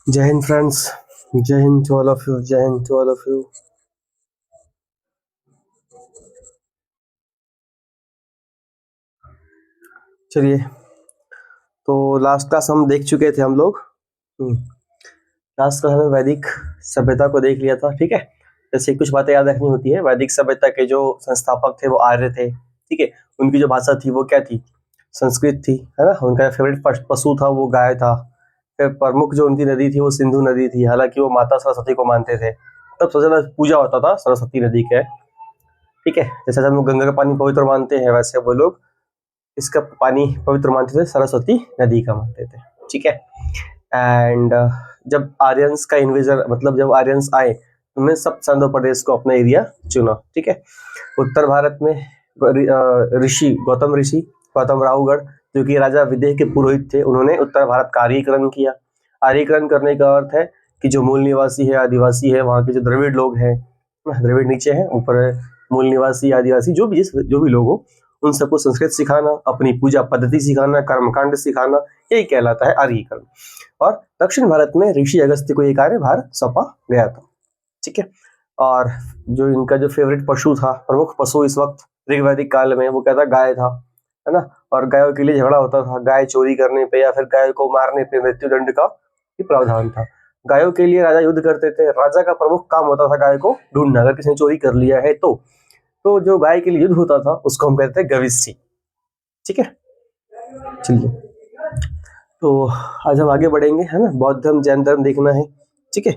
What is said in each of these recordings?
जय Hind friends. Jai Hind to all of you. Jai Hind to all of you. चलिए, तो लास्ट क्लास हम देख चुके थे हम लोग। लास्ट क्लास हमें वैदिक सभ्यता को देख लिया था। ठीक है, जैसे कुछ बातें याद रखनी होती है। वैदिक सभ्यता के जो संस्थापक थे वो आर्य थे। ठीक है, उनकी जो भाषा थी वो क्या थी? संस्कृत थी, है ना। उनका फेवरेट पशु था वो गाय था। फिर प्रमुख जो उनकी नदी थी वो सिंधु नदी थी। हालांकि वो माता सरस्वती को मानते थे, तब सबसे ज्यादा पूजा होता था सरस्वती नदी के। ठीक है, जैसे हम लोग गंगा का पानी पवित्र मानते हैं, वैसे वो लोग इसका पानी पवित्र मानते थे, सरस्वती नदी का मानते थे। ठीक है। एंड जब आर्यंस का इन्वेजन, मतलब जब आर्यंस आए, उन्होंने सब सिंधु प्रदेश को अपना एरिया चुना। ठीक है, उत्तर भारत में ऋषि गौतम राहुगढ़, जो कि राजा विदेह के पुरोहित थे, उन्होंने उत्तर भारत का आर्यीकरण किया। आर्यीकरण करने का अर्थ है कि जो मूल निवासी है, आदिवासी है, वहाँ के जो द्रविड़ लोग हैं, द्रविड़ नीचे है, ऊपर है मूल निवासी, आदिवासी, जो भी लोग हो, उन सबको संस्कृत सिखाना, अपनी पूजा पद्धति सिखाना, कर्मकांड सिखाना, यही कहलाता है आर्यीकरण। और दक्षिण भारत में ऋषि अगस्त्य को ये कार्यभार सौंपा गया था। ठीक है, और जो इनका जो फेवरेट पशु था, प्रमुख पशु इस वक्त ऋग्वैदिक काल में, वो क्या था? गाय था, है ना। और गायों के लिए झगड़ा होता था। गाय चोरी करने पे या फिर गाय को मारने पे मृत्युदंड का भी प्रावधान था। गायों के लिए राजा युद्ध करते थे। राजा का प्रमुख काम होता था गाय को ढूंढना, अगर किसी ने चोरी कर लिया है तो जो गाय के लिए युद्ध होता था उसको हम कहते हैं गविष्टि। ठीक है, चलिए, तो आज हम आगे बढ़ेंगे, है ना। बौद्ध धर्म, जैन धर्म देखना है। ठीक है,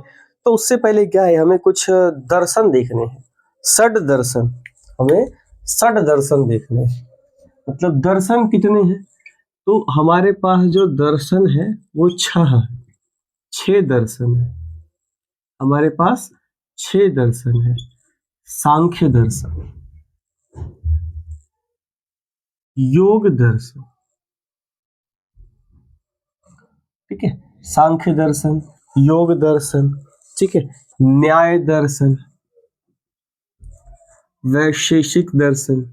तो उससे पहले क्या है, हमें कुछ दर्शन देखने हैं। षड दर्शन, हमें षड दर्शन देखने हैं। मतलब दर्शन कितने हैं? तो हमारे पास जो दर्शन है वो छह दर्शन है। हमारे पास छह दर्शन है। सांख्य दर्शन, योग दर्शन, ठीक है, सांख्य दर्शन, योग दर्शन, ठीक है, न्याय दर्शन, वैशेषिक दर्शन,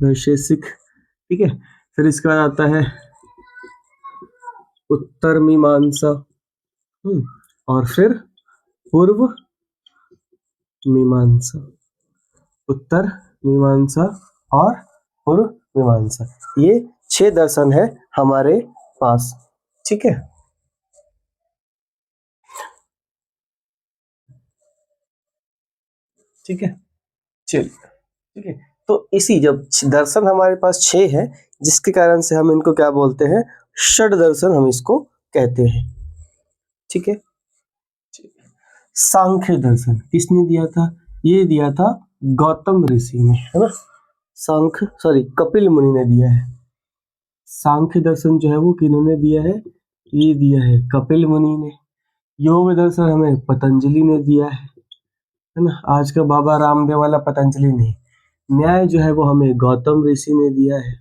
वैशेषिक, ठीक है। फिर इसके बाद आता है उत्तर मीमांसा, और फिर पूर्व मीमांसा। उत्तर मीमांसा और पूर्व मीमांसा, ये छह दर्शन है हमारे पास। ठीक है, ठीक है, चलिए, ठीक है। तो इसी जब दर्शन हमारे पास छह है, जिसके कारण से हम इनको क्या बोलते हैं? षड दर्शन हम इसको कहते हैं। ठीक है, सांख्य दर्शन किसने दिया था? ये दिया था गौतम ऋषि ने, है ना। सांख्य, सॉरी, कपिल मुनि ने दिया है। सांख्य दर्शन जो है वो किन्होंने दिया है? ये दिया है कपिल मुनि ने। योग दर्शन हमें पतंजलि ने दिया है ना। आज का बाबा रामदेव वाला पतंजलि नहीं। न्याय जो है वो हमें गौतम ऋषि ने दिया है।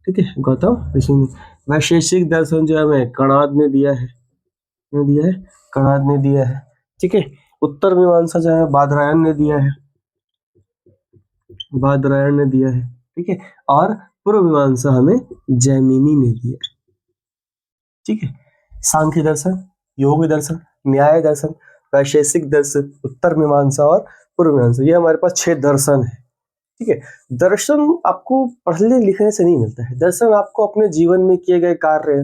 ठीक है, गौतम ऋषि ने। वैशेषिक दर्शन जो है हमें कणाद ने दिया है, कणाद ने दिया है। ठीक है, उत्तर मीमांसा जो है बादरायण ने दिया है, बादरायण ने दिया है। ठीक है, और पूर्व मीमांसा हमें जैमिनी ने दिया है। ठीक है, सांख्य दर्शन, योग दर्शन, न्याय दर्शन, वैशेषिक दर्शन, उत्तर मीमांसा और पूर्व मीमांसा, ये हमारे पास छह दर्शन है। ठीक है, दर्शन आपको पढ़ने लिखने से नहीं मिलता है। दर्शन आपको अपने जीवन में किए गए कार्य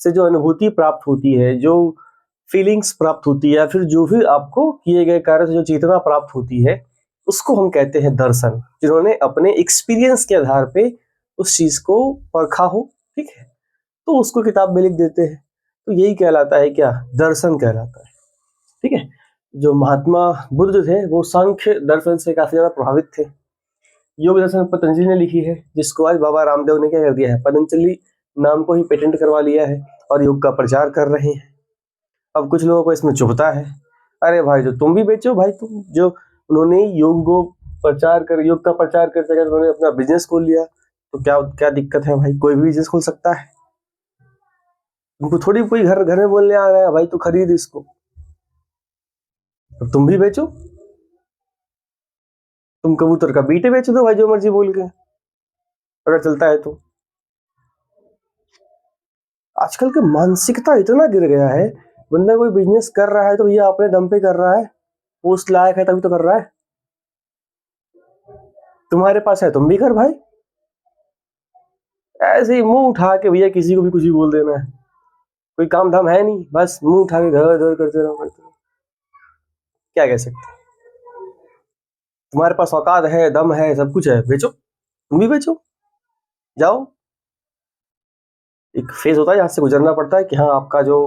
से जो अनुभूति प्राप्त होती है, जो फीलिंग्स प्राप्त होती है, या फिर जो भी आपको किए गए कार्य से जो चेतना प्राप्त होती है, उसको हम कहते हैं दर्शन। जिन्होंने अपने एक्सपीरियंस के आधार पे उस चीज को परखा हो, ठीक है, तो उसको किताब में लिख देते हैं। तो यही कहलाता है क्या? दर्शन कहलाता है। ठीक है, जो महात्मा बुद्ध थे वो सांख्य दर्शन से काफी ज्यादा प्रभावित थे। योग दर्शन पतंजलि ने लिखी है, जिसको आज बाबा रामदेव ने क्या कर दिया है? पतंजलि नाम को ही पेटेंट करवा लिया है और योग का प्रचार कर रहे हैं। अब कुछ लोगों को इसमें चुभता है, अरे भाई जो तुम भी बेचो भाई, तुम जो उन्होंने योग को प्रचार कर, योग का प्रचार करते करते उन्होंने अपना बिजनेस खोल लिया, तो क्या क्या दिक्कत है भाई? कोई भी बिजनेस खोल सकता है। उनको थोड़ी कोई घर घर में बोलने आ रहा है भाई तू खरीद इसको। अब तुम भी बेचो, तुम कबूतर का बीटे बेच दो भाई, जो मर्जी बोल के, अगर चलता है तो। आजकल की मानसिकता इतना गिर गया है, बंदा कोई बिजनेस कर रहा है तो भैया अपने दम पे कर रहा है, पोस्ट लायक है तभी तो कर रहा है। तुम्हारे पास है तुम भी कर भाई, ऐसे ही मुंह उठा के भैया किसी को भी कुछ भी बोल देना है, कोई काम धाम है नहीं, बस मुंह उठा के घर घर करते रहो करते रहो। क्या कह सकते, तुम्हारे पास औकात है, दम है, सब कुछ है, बेचो, तुम भी बेचो, जाओ। एक फेज होता है, यहाँ से गुजरना पड़ता है कि हाँ आपका जो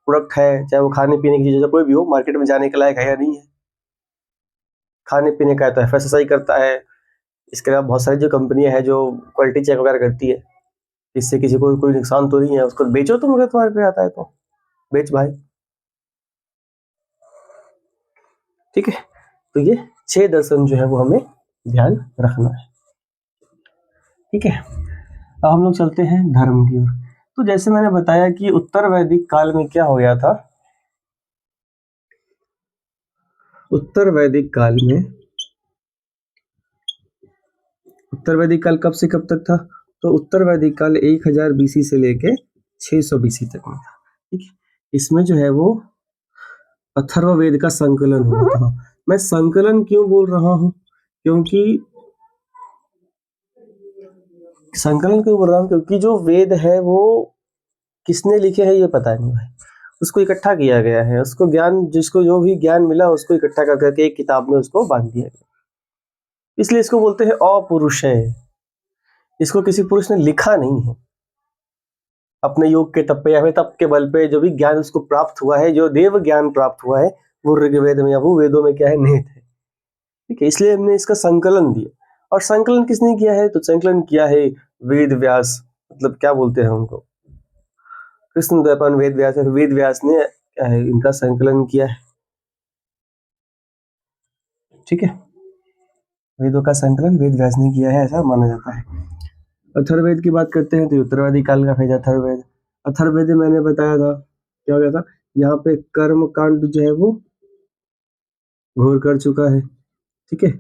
प्रोडक्ट है, चाहे वो खाने पीने की चीज़ कोई भी हो, मार्केट में जाने के लायक है या नहीं है। खाने पीने का है तो FSSAI करता है, इसके अलावा बहुत सारी जो कंपनियां हैं जो क्वालिटी चेक वगैरह करती है, इससे किसी को कोई नुकसान तो नहीं है, उसको बेचो तुम, अगर तुम्हारे पे आता है तो बेच भाई। ठीक है, तो ये 6 दर्शन जो है वो हमें ध्यान रखना है। ठीक है, अब हम लोग चलते हैं धर्म की ओर। तो जैसे मैंने बताया कि उत्तर वैदिक काल में क्या हो गया था, उत्तर वैदिक काल कब से कब तक था, तो उत्तर वैदिक काल 1000 BC से लेके 600 BC तक में था। ठीक है, इसमें जो है वो अथर्ववेद का संकलन हुआ था। मैं संकलन क्यों बोल रहा हूँ, क्योंकि संकलन क्यों बोल रहा हूँ, क्योंकि जो वेद है वो किसने लिखे हैं ये पता नहीं भाई, उसको इकट्ठा किया गया है, उसको ज्ञान, जिसको जो भी ज्ञान मिला उसको इकट्ठा कर करके एक किताब में उसको बांध दिया गया, इसलिए इसको बोलते हैं अपरुष है। इसको किसी पुरुष ने लिखा नहीं है, अपने योग के तप पे या फिर तप के बल पे जो भी ज्ञान उसको प्राप्त हुआ है, जो देव ज्ञान प्राप्त हुआ है, वो ऋग्वेद में या वो वेदों में क्या है, निहित है। ठीक है, इसलिए हमने इसका संकलन दिया। और संकलन किसने किया है, तो संकलन किया है वेद व्यास, मतलब क्या बोलते हैं उनको, कृष्णद्वैपायन वेद व्यास है, वेद व्यास ने क्या है इनका संकलन किया है। ठीक है, वेदों का संकलन वेद व्यास ने किया है, ऐसा माना जाता है। अथर्ववेद की बात करते हैं तो उत्तरवादी काल का फेज अथर्ववेद। अथर्ववेद में मैंने बताया था क्या हो गया था, यहाँ पे कर्म कांड जो है वो घोर कर चुका है। ठीक है,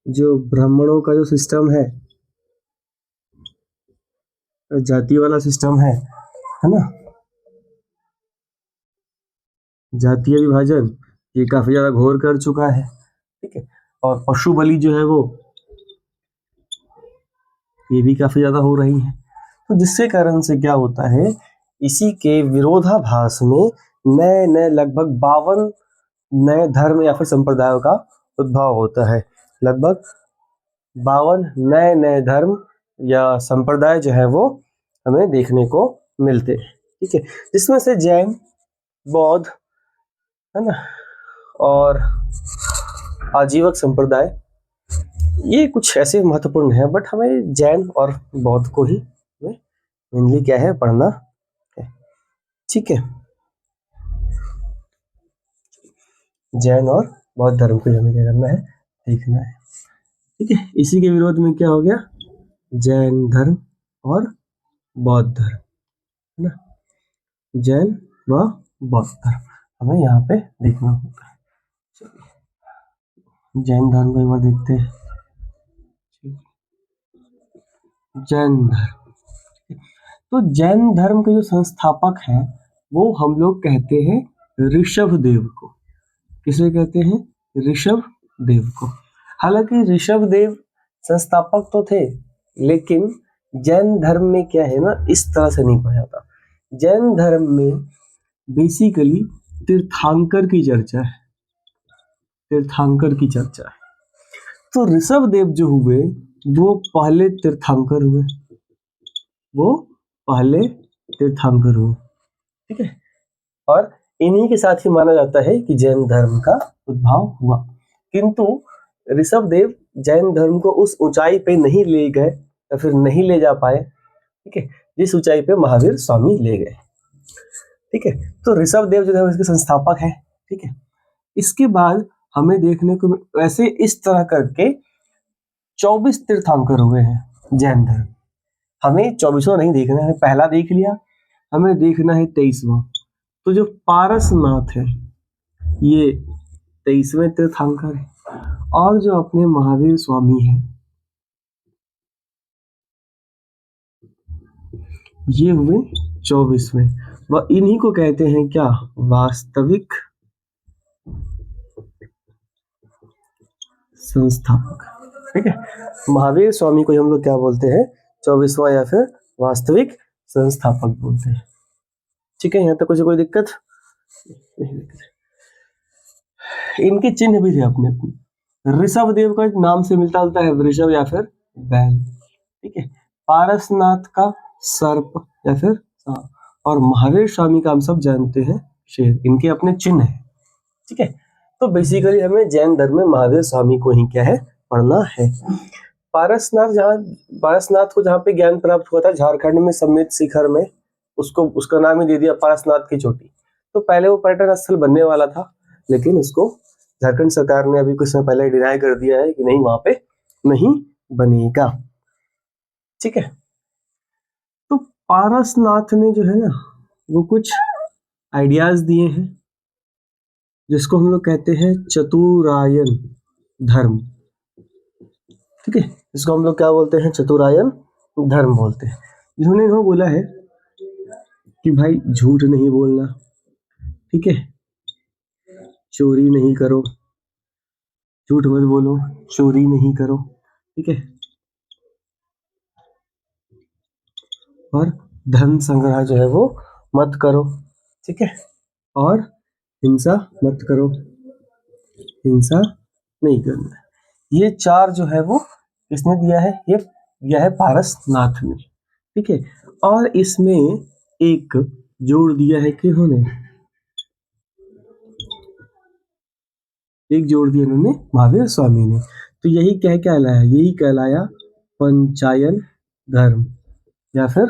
जो ब्राह्मणों का जो सिस्टम है, जाति वाला सिस्टम है ना, जातीय विभाजन, ये काफी ज्यादा घोर कर चुका है। ठीक है, और पशु बलि जो है वो ये भी काफी ज्यादा हो रही है। तो जिसके कारण से क्या होता है, इसी के विरोधाभास में नए नए लगभग 52 नए धर्म या फिर संप्रदायों का उद्भव होता है। लगभग 52 नए नए धर्म या संप्रदाय जो है वो हमें देखने को मिलते हैं। ठीक है, जिसमें से जैन, बौद्ध, है ना, और आजीवक संप्रदाय, ये कुछ ऐसे महत्वपूर्ण है, बट हमें जैन और बौद्ध को ही हमें मेनली क्या है पढ़ना है। ठीक है, जैन और बौद्ध धर्म को हमें क्या करना है, देखना है। ठीक है, इसी के विरोध में क्या हो गया, जैन धर्म और बौद्ध धर्म, है ना, जैन व बौद्ध धर्म हमें यहाँ पे देखना होगा। जैन धर्म को एक बार देखते हैं। जैन धर्म, तो जैन धर्म के जो संस्थापक हैं वो हम लोग कहते हैं ऋषभ देव को। किसे कहते हैं, ऋषभ देव को। हालांकि ऋषभ देव संस्थापक तो थे, लेकिन जैन धर्म में क्या है ना, इस तरह से नहीं पढ़ा जाता। जैन धर्म में बेसिकली तीर्थंकर की चर्चा है, तीर्थंकर की चर्चा है। तो ऋषभ देव जो हुए वो पहले तीर्थंकर हुए, वो पहले तीर्थंकर हुए। ठीक है, और इन्हीं के साथ ही माना जाता है कि जैन धर्म का उद्भव हुआ। किंतु ऋषभ देव जैन धर्म को उस ऊंचाई पे नहीं ले गए या फिर नहीं ले जा पाए। ठीक है, जिस ऊंचाई पे महावीर स्वामी ले गए। ठीक है, तो ऋषभ देव जो है इसके संस्थापक है। ठीक है, इसके बाद हमें देखने को वैसे इस तरह करके 24 तीर्थंकर हुए हैं जैन धर्म। हमें 24वां नहीं देखना है, पहला देख लिया, हमें देखना है 23वां। तो जो पारसनाथ है ये 23वें तीर्थंकर है, और जो अपने महावीर स्वामी है ये हुए 24वें, वह इन्हीं को कहते हैं क्या, वास्तविक संस्थापक। ठीक है, महावीर स्वामी को हम लोग क्या बोलते हैं, 24वां या फिर वास्तविक संस्थापक बोलते हैं। ठीक है, यहाँ तक कोई दिक्कत नहीं। इनके चिन्ह भी थे अपने अपने। ऋषभ देव का नाम से मिलता जुलता है वृषभ या फिर बैल। ठीक है, पारसनाथ का सर्प या फिर सांप, और महावीर स्वामी का हम सब जानते हैं शेर। इनके अपने चिन्ह है। ठीक है, तो बेसिकली हमें जैन धर्म में महावीर स्वामी को ही क्या है, पढ़ना है। पारसनाथ को जहाँ पे ज्ञान प्राप्त हुआ था, झारखंड में समेत शिखर में, उसको उसका नाम ही दे दिया पारसनाथ की चोटी। तो पहले वो पर्यटन स्थल बनने वाला था, लेकिन उसको झारखंड सरकार ने अभी कुछ समय पहले डिनाई कर दिया है कि नहीं, वहां पे नहीं बनेगा। ठीक है, तो पारसनाथ ने जो है ना, वो कुछ आइडियाज दिए हैं, जिसको हम लोग कहते हैं चतुरायन धर्म। ठीक है, इसको हम लोग क्या बोलते हैं, चतुरायन धर्म बोलते हैं। जिन्होंने इन्होंने बोला है कि भाई झूठ नहीं बोलना, ठीक है, चोरी नहीं करो, झूठ मत बोलो, चोरी नहीं करो, ठीक है, और धन संग्रह जो है वो मत करो, ठीक है, और हिंसा मत करो, हिंसा नहीं करना। ये चार जो है वो किसने दिया है, ये दिया है पारसनाथ ने। ठीक है, और इसमें एक जोड़ दिया है कि उन्होंने एक जोड़ दिया उन्होंने महावीर स्वामी ने। तो यही क्या कहलाया, यही कहलाया पंचायन धर्म या फिर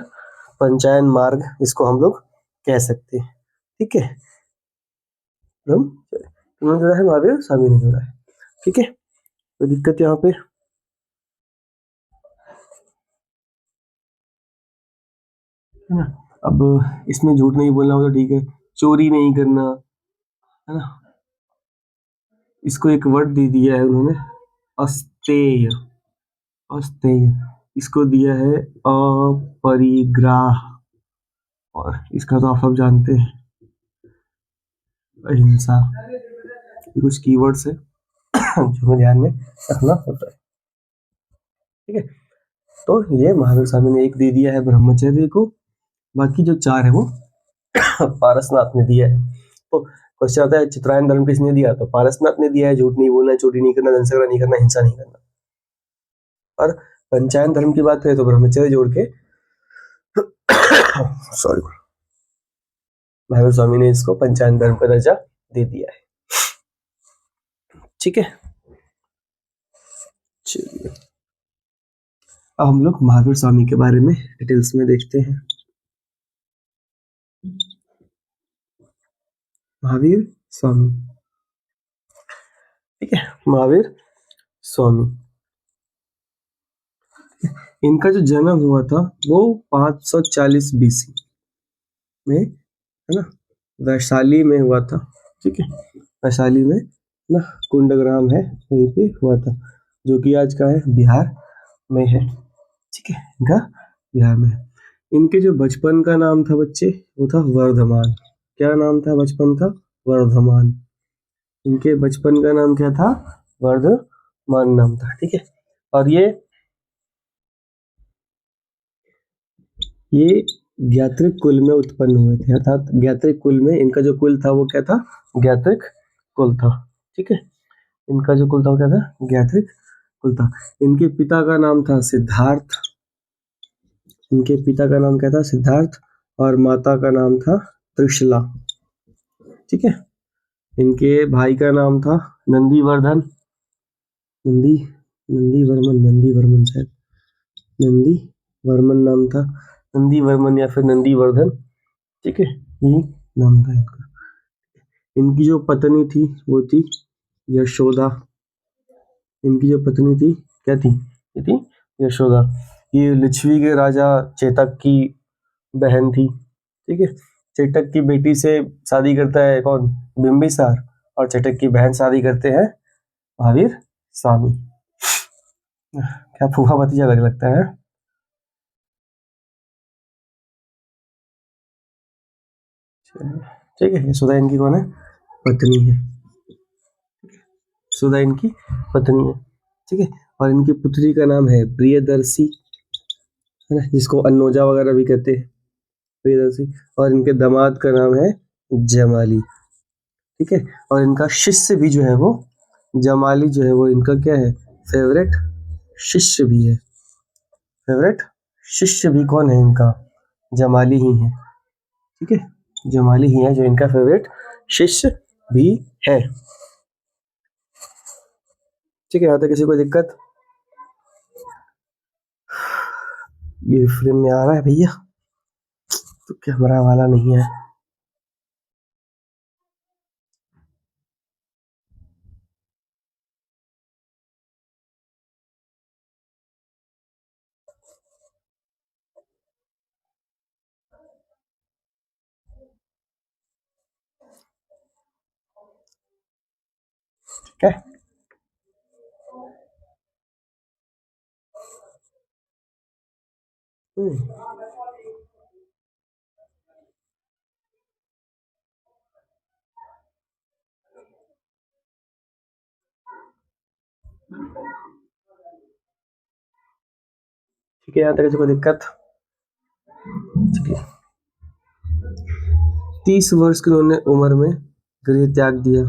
पंचायन मार्ग, इसको हम लोग कह सकते हैं। ठीक है, उन्होंने जोड़ा है, महावीर स्वामी ने जोड़ा है। ठीक है, कोई दिक्कत यहाँ पे, है ना। अब इसमें झूठ नहीं बोलना हो तो ठीक है, चोरी नहीं करना, है ना। इसको एक वर्ड दे दिया है उन्होंने, अस्तेय। अस्तेय, इसको दिया है अपरिग्राह, और इसका तो आप सब जानते हैं, अहिंसा। ये कुछ कीवर्ड्स है जो हमें ध्यान में रखना होता है। ठीक है, तो ये महावीर स्वामी ने एक दे दिया है ब्रह्मचर्य को, बाकी जो चार है वो पारसनाथ ने दिया है। तो क्वेश्चन आता है चित्रायन धर्म किसने दिया, तो पारसनाथ ने दिया है, झूठ नहीं बोलना, चोरी नहीं करना, धन संग्रह नहीं करना, हिंसा नहीं करना। और पंचायन धर्म की बात करें तो ब्रह्मचर्य जोड़ के सॉरी, महावीर स्वामी ने इसको पंचायन धर्म का दर्जा दे दिया है। ठीक है, चलिए अब हम लोग महावीर स्वामी के बारे में डिटेल्स में देखते हैं। महावीर स्वामी, ठीक है, महावीर स्वामी, इनका जो जन्म हुआ था वो 540 बीसी में, है ना, वैशाली में हुआ था। ठीक है, वैशाली में ना कुंडग्राम है, वहीं पे हुआ था, जो कि आज का है बिहार में है। ठीक है, इनका बिहार में है। इनके जो बचपन का नाम था बच्चे, वो था वर्धमान। क्या नाम था बचपन का, वर्धमान। इनके बचपन का नाम क्या था, वर्धमान नाम था। ठीक है, और ये ज्ञात्रिक कुल में उत्पन्न हुए थे, अर्थात ज्ञात्रिक कुल में इनका जो कुल था वो क्या था, ज्ञात्रिक कुल था। ठीक है, इनका जो कुल था वो क्या था, ज्ञात्रिक कुल था। इनके पिता का नाम था सिद्धार्थ, इनके पिता का नाम क्या था, सिद्धार्थ, और माता का नाम था त्रिशला। ठीक है, इनके भाई का नाम था नंदीवर्धन, नंदी वर्मन शायद, नंदी वर्मन नाम था, नंदी वर्मन या फिर नंदीवर्धन। ठीक है, यही नाम था इनका। इनकी जो पत्नी थी वो थी यशोदा। इनकी जो पत्नी थी क्या थी, ये थी यशोदा। ये लिच्छवी के राजा चेतक की बहन थी। ठीक है, चेतक की बेटी से शादी करता है कौन, बिंबिसार, और चेतक की बहन शादी करते हैं महावीर स्वामी। क्या फूफा भतीजा लगता है। ठीक है, सुधा इनकी कौन है? पत्नी है। सुधा इनकी पत्नी है, ठीक है। और इनकी पुत्री का नाम है प्रियदर्शी, है ना, जिसको अन्नोजा वगैरह भी कहते हैं, प्रियदर्शी। और इनके दामाद का नाम है जमाली, ठीक है। और इनका शिष्य भी जो है वो जमाली जो है वो इनका क्या है? फेवरेट शिष्य भी है। फेवरेट शिष्य भी कौन है इनका? जमाली ही है, ठीक है। जमाली ही है जो इनका फेवरेट शिष्य भी है, ठीक है। यहाँ तक किसी को दिक्कत? ये फ्रेम में आ रहा है भैया, तो कैमरा वाला नहीं है। ठीक है, ठीक है। यहाँ तक किसी को दिक्कत? ठीक है। 30 वर्ष की उन्होंने उम्र में गृह त्याग दिया,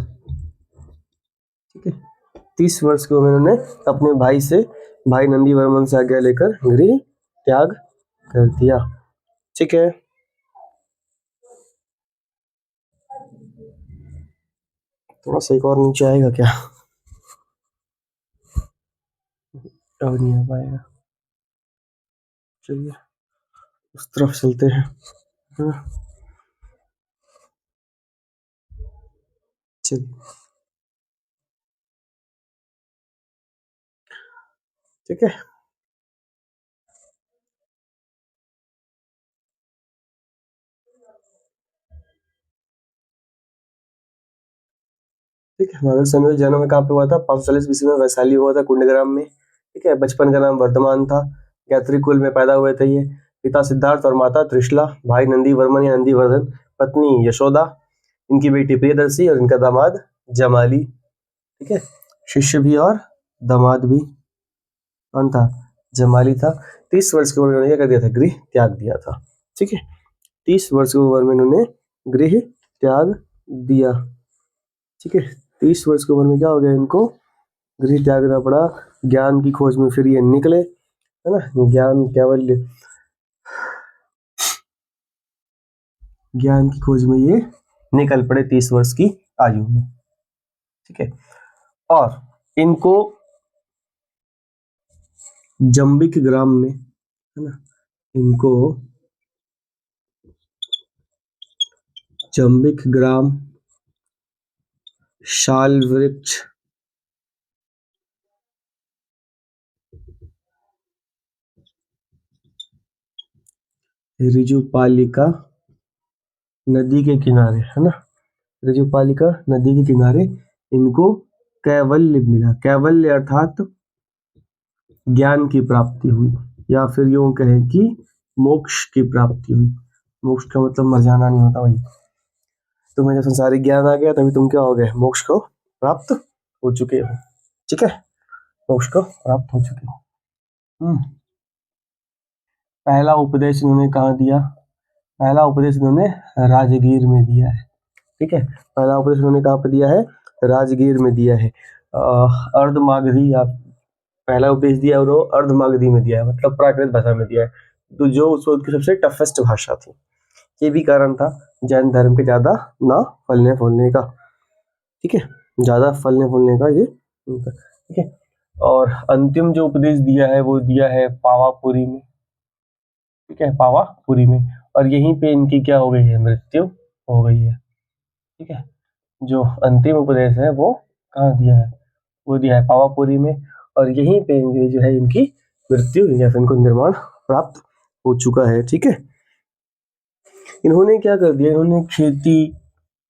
ठीक है। 30 वर्ष की उम्र में अपने भाई नंदी वर्मन से आज्ञा लेकर गृह त्याग कर दिया, ठीक है। थोड़ा सा एक और नीचे आएगा क्या? अब नहीं आ पाएगा, चलिए उस तरफ चलते हैं। हाँ, चलिए, ठीक है। ठीक है, महावीर स्वामी का जन्म कहाँ पे हुआ था? 540 ईस्वी में वैशाली हुआ था, कुंडग्राम में, ठीक है। बचपन का नाम वर्धमान था, गायत्री कुल में पैदा हुए थे ये। पिता सिद्धार्थ और माता त्रिशला, भाई नंदी वर्मन या नंदीवर्धन, पत्नी यशोदा, इनकी बेटी प्रियदर्शी और इनका दामाद जमाली, ठीक है। शिष्य भी और दामाद भी कौन था? जमाली था। 30 वर्ष की उम्र में क्या कर दिया था? गृह त्याग दिया था, ठीक है। 30 वर्ष की उम्र में इन्होंने गृह त्याग दिया, ठीक है। 30 वर्ष की उम्र में क्या हो गया इनको? गृह त्यागना पड़ा। ज्ञान की खोज में फिर ये निकले, है ना। ज्ञान की खोज में ये निकल पड़े 30 वर्ष की आयु में, ठीक है। और इनको जंबिक ग्राम में, है ना, इनको जंबिक ग्राम शाल वृक्ष ऋजुपालिका नदी के किनारे, है ना, ऋजुपालिका नदी के किनारे इनको कैवल्य मिला। कैवल्य अर्थात ज्ञान की प्राप्ति हुई, या फिर यूं कहें कि मोक्ष की प्राप्ति हुई। मोक्ष का मतलब मर जाना नहीं होता भाई। तुम्हें जब संसारिक ज्ञान आ गया तभी तुम क्या हो गए? मोक्ष को प्राप्त हो चुके हो, ठीक है। मोक्ष को प्राप्त हो चुके हो। पहला उपदेश इन्होंने कहाँ दिया? पहला उपदेश इन्होंने राजगीर में दिया है, ठीक है। पहला उपदेश इन्होंने कहाँ पे दिया है? राजगीर में दिया है। अर्धमागधी या पहला उपदेश दिया उन्होंने अर्धमागधी में दिया है, मतलब प्राकृत भाषा में दिया है, तो जो उस वक्त की सबसे टफेस्ट भाषा थी। ये भी कारण था जैन धर्म के ज्यादा ना फलने फूलने का, ठीक है। ज्यादा फलने फूलने का ये, ठीक है। और अंतिम जो उपदेश दिया है वो दिया है पावापुरी में, ठीक है, पावापुरी में। और यहीं पे इनकी क्या हो गई है? मृत्यु हो गई है, ठीक है। जो अंतिम उपदेश है वो कहाँ दिया है? वो दिया है पावापुरी में। और यहीं पे जो है इनकी मृत्यु या फिर इनको निर्माण प्राप्त हो चुका है, ठीक है। इन्होंने क्या कर दिया?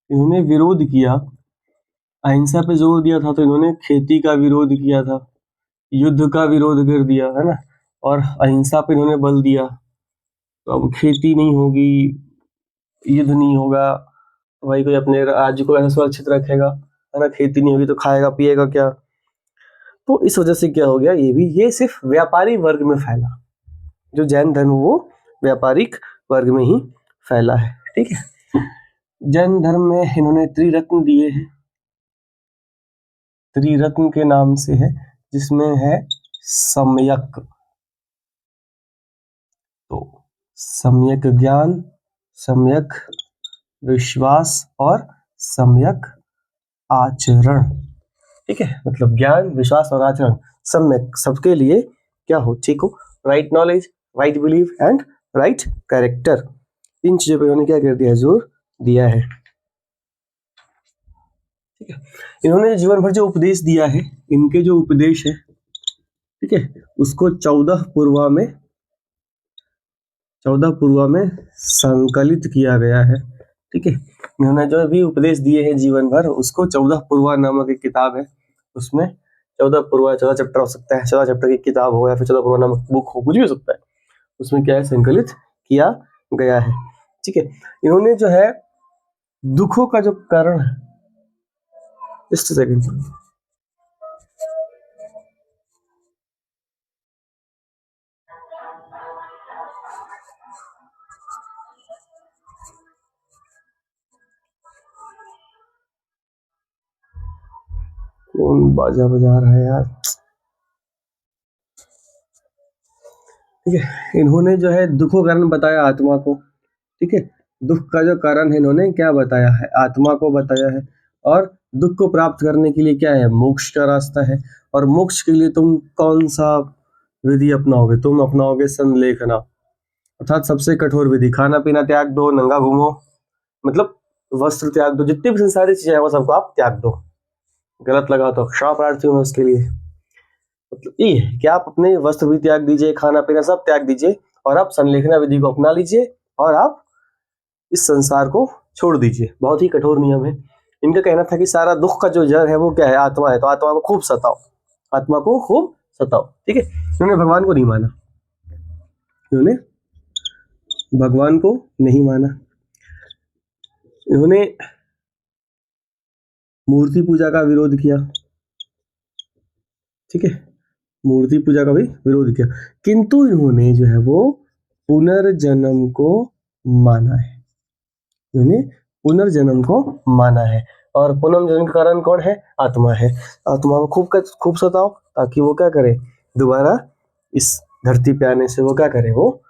इन्होंने विरोध किया, अहिंसा पे जोर दिया था, तो इन्होंने खेती का विरोध किया था, युद्ध का विरोध कर दिया, है ना। और अहिंसा पे इन्होंने बल दिया, तो अब खेती नहीं होगी, युद्ध नहीं होगा तो भाई कोई अपने राज्य को ऐसा सुरक्षित रखेगा, है ना, खेती नहीं होगी तो खाएगा पिएगा क्या। तो इस वजह से क्या हो गया, ये सिर्फ व्यापारी वर्ग में फैला। जो जैन धर्म वो व्यापारिक वर्ग में ही फैला है, ठीक है। जैन धर्म में इन्होंने त्रिरत्न दिए हैं, त्रिरत्न के नाम से है, जिसमें है सम्यक, तो सम्यक ज्ञान, सम्यक विश्वास और सम्यक आचरण, ठीक है। मतलब ज्ञान, विश्वास और आचरण सम्यक, सबके लिए क्या हो, ठीक हो, right knowledge, right belief and right character, इन चीजों पर इन्होंने क्या कर दिया, जोर दिया है, ठीक है। इन्होंने जीवन भर जो उपदेश दिया है, इनके जो उपदेश है, ठीक है, उसको 14 पूर्वा में संकलित किया गया है, ठीक है। इन्होंने जो भी उपदेश दिए हैं जीवन भर, उसको 14 पूर्वा नामक एक किताब है, उसमें 14 पूर्वा 14 चैप्टर हो सकता है, 14 चैप्टर की किताब हो या फिर 14 पूर्वा नामक बुक हो, कुछ भी हो सकता है, उसमें क्या है, संकलित किया गया है, ठीक है। इन्होंने जो है दुखों का जो कारण है, जस्ट सेकंड, कौन बाजा बजा रहा है यार, ठीक है। इन्होंने जो है दुखों का कारण बताया आत्मा को, ठीक है। दुख का जो कारण है इन्होंने क्या बताया है, आत्मा को बताया है। और दुख को प्राप्त करने के लिए क्या है, मोक्ष का रास्ता है। और मोक्ष के लिए तुम कौन सा विधि अपनाओगे, तुम अपनाओगे संलेखना, अर्थात सबसे कठोर विधि, खाना पीना त्याग दो, नंगा घूमो, मतलब वस्त्र त्याग दो, जितनी भी संसारी चीजें हैं वो सबको आप त्याग दो। गलत लगा तो क्षमा प्रार्थी हूँ उसके लिए। मतलब ये है कि आप अपने वस्त्र भी त्याग दीजिए, खाना पीना सब त्याग दीजिए, और आप संलेखना विधि को अपना लीजिए, और आप इस संसार को छोड़ दीजिए। बहुत ही कठोर नियम है। इनका कहना था कि सारा दुख का जो जड़ है वो क्या है, आत्मा है, तो आत्मा को खूब सताओ, आत्मा को खूब सताओ, ठीक है। इन्होंने भगवान को नहीं माना, इन्होंने भगवान को नहीं माना, इन्होंने मूर्ति पूजा का विरोध किया, ठीक है, मूर्ति पूजा का भी विरोध किया, किंतु इन्होंने जो है वो पुनर्जन्म को माना है, इन्होंने पुनर्जन्म को माना है। और पुनर्जन्म का कारण कौन है, आत्मा है। आत्मा को खूब सताओ, ताकि वो क्या करे, दोबारा इस धरती पे आने से वो क्या करे, वो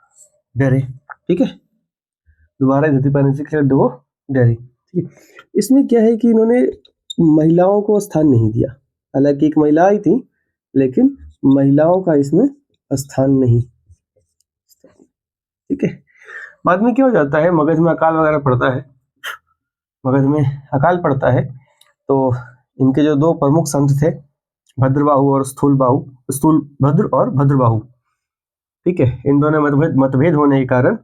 डरे, ठीक है, दोबारा धरती पे आने से क्या वो डरे, ठीक है। इसमें क्या है कि इन्होंने महिलाओं को स्थान नहीं दिया, हालांकि एक महिला आई थी, लेकिन महिलाओं का इसमें स्थान नहीं, ठीक है। बाद में क्या हो जाता है, मगध में अकाल वगैरह पड़ता है, मगध में अकाल पड़ता है, तो इनके जो दो प्रमुख संत थे, भद्रबाहु और स्थूल भद्र और भद्रबाहु, ठीक है, इन दोनों में मतभेद होने के कारण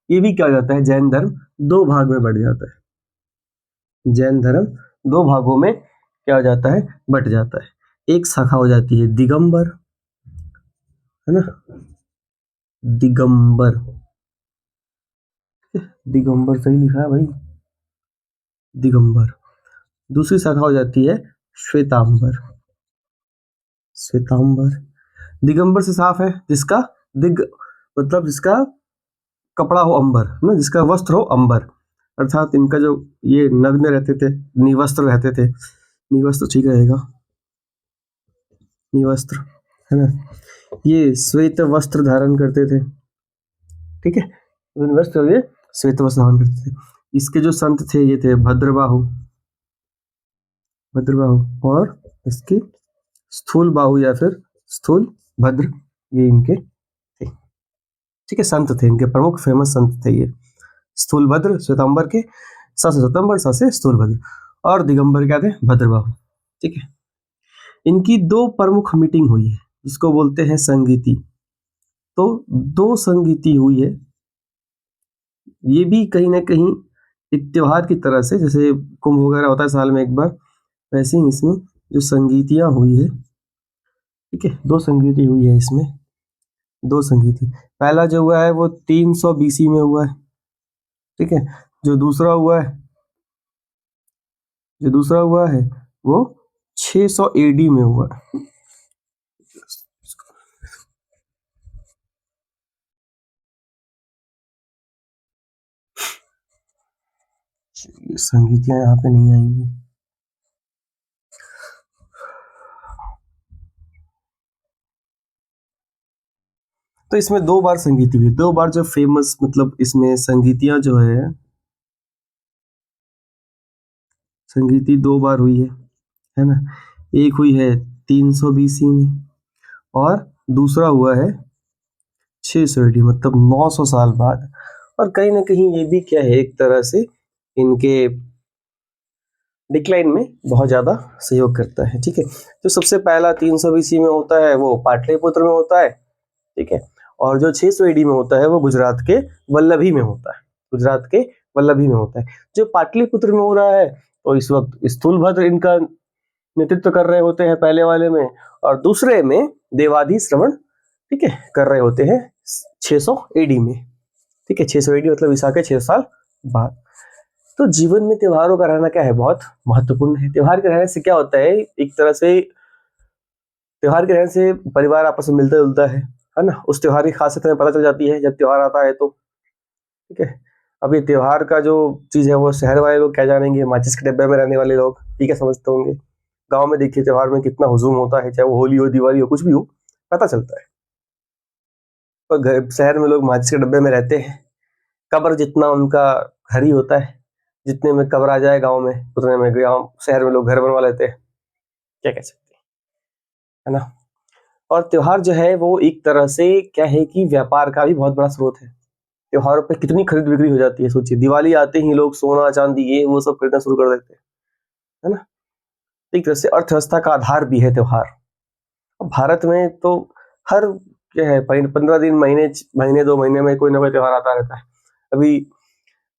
ये भी क्या हो जाता है, जैन धर्म दो भाग में बढ़ जाता है, जैन धर्म दो भागों में क्या हो जाता है, बट जाता है। एक शाखा हो जाती है दिगंबर, है ना, दिगंबर, दिगंबर सही लिखा है भाई, दिगंबर। दूसरी शाखा हो जाती है श्वेतांबर, श्वेतांबर। दिगंबर से साफ है, जिसका दिग मतलब जिसका कपड़ा हो अंबर, है ना, जिसका वस्त्र हो अंबर, अर्थात इनका जो ये नग्न रहते थे, निवस्त्र रहते थे, निवस्त्र ठीक रहेगा, निवस्त्र, है ना, ये श्वेत वस्त्र धारण करते थे, ठीक है, वस्त्र, ये श्वेत वस्त्र धारण करते थे। इसके जो संत थे ये थे भद्रबाहु, भद्रबाहु, और इसके स्थूल बाहु या फिर स्थूल भद्र, ये इनके थे, ठीक है, संत थे, इनके प्रमुख फेमस संत थे ये, स्थूल भद्र श्वेतांबर के, स से श्वेतांबर, स से स्थूल भद्र, और दिगंबर क्या थे, भद्रबाहु, ठीक है। इनकी दो प्रमुख मीटिंग हुई है, जिसको बोलते हैं संगीति, तो दो संगीति हुई है, ये भी कहीं ना कहीं एक त्योहार की तरह से, जैसे कुंभ वगैरह होता है साल में एक बार, वैसे ही इसमें जो संगीतियां हुई है, ठीक है, दो संगीति हुई है इसमें, दो संगीति। पहला जो हुआ है वो 300 BC में हुआ है, ठीक है, जो दूसरा हुआ है वो 600 एडी में हुआ है। संगीतियां यहाँ पे नहीं आएंगी। तो इसमें 2 बार संगीति हुई, 2 बार जो फेमस, मतलब इसमें संगीतियां जो संगीति 2 बार हुई है ना। एक हुई है 300 बीसी में और दूसरा हुआ है 600 एडी, मतलब 900 साल बाद। और कहीं ना कहीं ये भी क्या है, एक तरह से इनके डिक्लाइन में बहुत ज्यादा सहयोग करता है। ठीक है, तो सबसे पहला 300 बीसी में होता है वो पाटलिपुत्र में होता है। ठीक है, और जो 600 एडी में होता है वो गुजरात के वल्लभी में होता है। गुजरात के वल्लभी में होता है। जो पाटलिपुत्र में हो रहा है तो इस वक्त स्थूलभद्र इनका नेतृत्व कर रहे होते हैं पहले वाले में, और दूसरे में देवाधि श्रवण, ठीक है, कर रहे होते हैं 600 एडी में। ठीक है, 600 एडी मतलब ईसा के 6 साल बाद। तो जीवन में त्योहारों का रहना क्या है, बहुत महत्वपूर्ण है। त्योहार के रहने से क्या होता है, एक तरह से त्योहार के रहने से परिवार आपस में मिलता जुलता है ना। उस त्योहार की खासियत हमें पता चल जाती है जब त्योहार आता है तो। ठीक है, अब ये त्योहार का जो चीज है वो शहर वाले लोग क्या जानेंगे, माचिस के डब्बे में रहने वाले लोग ठीक है समझते होंगे। गांव में देखिए त्योहार में कितना हुजूम होता है, चाहे वो होली हो, दिवाली हो, कुछ भी हो, पता चलता है। पर घर शहर में लोग माचिस के डब्बे में रहते हैं। कब्र जितना उनका घर ही होता है, जितने में कब्र आ जाए गांव में उतने में गांव शहर में लोग घर बनवा लेते हैं। क्या कह सकते हैं, है ना। और त्योहार जो है वो एक तरह से क्या है कि व्यापार का भी बहुत बड़ा स्रोत है। त्योहारों पे कितनी खरीद बिक्री हो जाती है, सोचिए दिवाली आते ही लोग सोना चांदी ये वो सब खरीदना शुरू कर देते हैं, है ना। एक तरह से अर्थव्यवस्था का आधार भी है त्योहार। अब भारत में तो हर क्या है 15 दिन, महीने महीने 2 महीने में कोई ना कोई त्योहार आता रहता है। अभी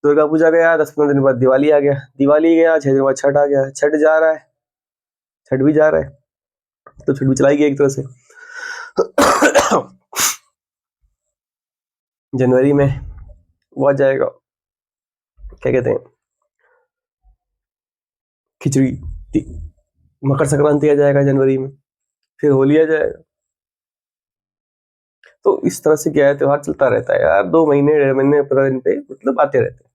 दुर्गा पूजा गया, 10-15 दिन बाद दिवाली आ गया, दिवाली गया 6 दिन बाद छठ आ गया, छठ जा रहा है, छठ भी जा रहा है, तो छठ भी चलाई गई एक तरह से। जनवरी में वो आ जाएगा, क्या कहते हैं, खिचड़ी। मकर संक्रांति आ जाएगा जनवरी में, फिर होली आ जाएगा। तो इस तरह से क्या है, त्योहार चलता रहता है यार, 2 महीने 1.5 महीने 15 दिन पे मतलब आते रहते हैं।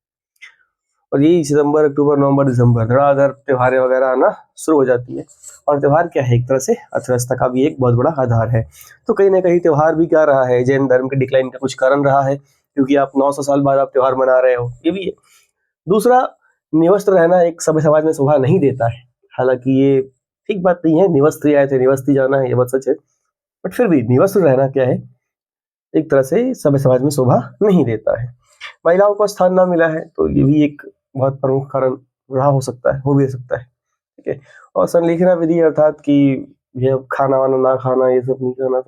और यही सितंबर अक्टूबर नवंबर दिसंबर धड़ाधड़ त्योहारें वगैरह आना शुरू हो जाती है। और त्योहार क्या है, एक तरह से अर्थव्यवस्था का भी एक बहुत बड़ा आधार है। तो कहीं ना कहीं त्योहार भी क्या रहा है, जैन धर्म के डिक्लाइन का कुछ कारण रहा है, क्योंकि आप 900 साल बाद आप त्योहार मना रहे हो, ये भी है। दूसरा, निवस्त्र रहना एक सभ्य समाज में शोभा नहीं देता है। हालांकि ये ठीक बात नहीं है, निवस्त्र आए थे निवस्ती जाना है, ये बात सच है। बट फिर भी निवस्त्र रहना क्या है, एक तरह से सभ्य समाज में शोभा नहीं देता है। महिलाओं को स्थान ना मिला है तो ये भी एक बहुत प्रमुख कारण रहा हो सकता है, हो भी सकता है। ठीक है, और संलेखना विधि अर्थात कि ये खाना वाना ना खाना, ये सब नहीं करना,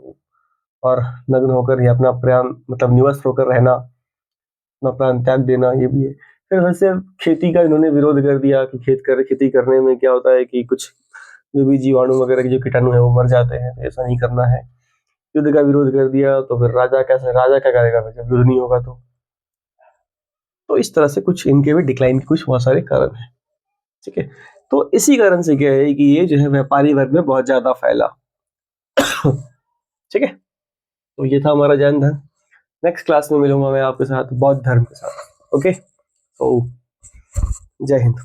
और नग्न होकर ही अपना प्राण मतलब निवस्त्र होकर रहना, अपना प्राण त्याग देना, ये भी है। फिर वैसे खेती का इन्होंने विरोध कर दिया कि खेती करने में क्या होता है कि कुछ जो भी जीवाणु वगैरह के जो कीटाणु है वो मर जाते हैं, तो ऐसा नहीं करना है। युद्ध का विरोध कर दिया, तो फिर राजा क्या करेगा फिर जब युद्ध नहीं होगा तो इस तरह से कुछ इनके भी डिक्लाइन के कुछ बहुत सारे कारण हैं। ठीक है, तो इसी कारण से क्या है कि ये जो है व्यापारी वर्ग में बहुत ज्यादा फैला। ठीक है, तो ये था हमारा जैन धर्म। नेक्स्ट क्लास में मिलूंगा मैं आपके साथ बौद्ध धर्म के साथ। ओके, तो जय हिंद।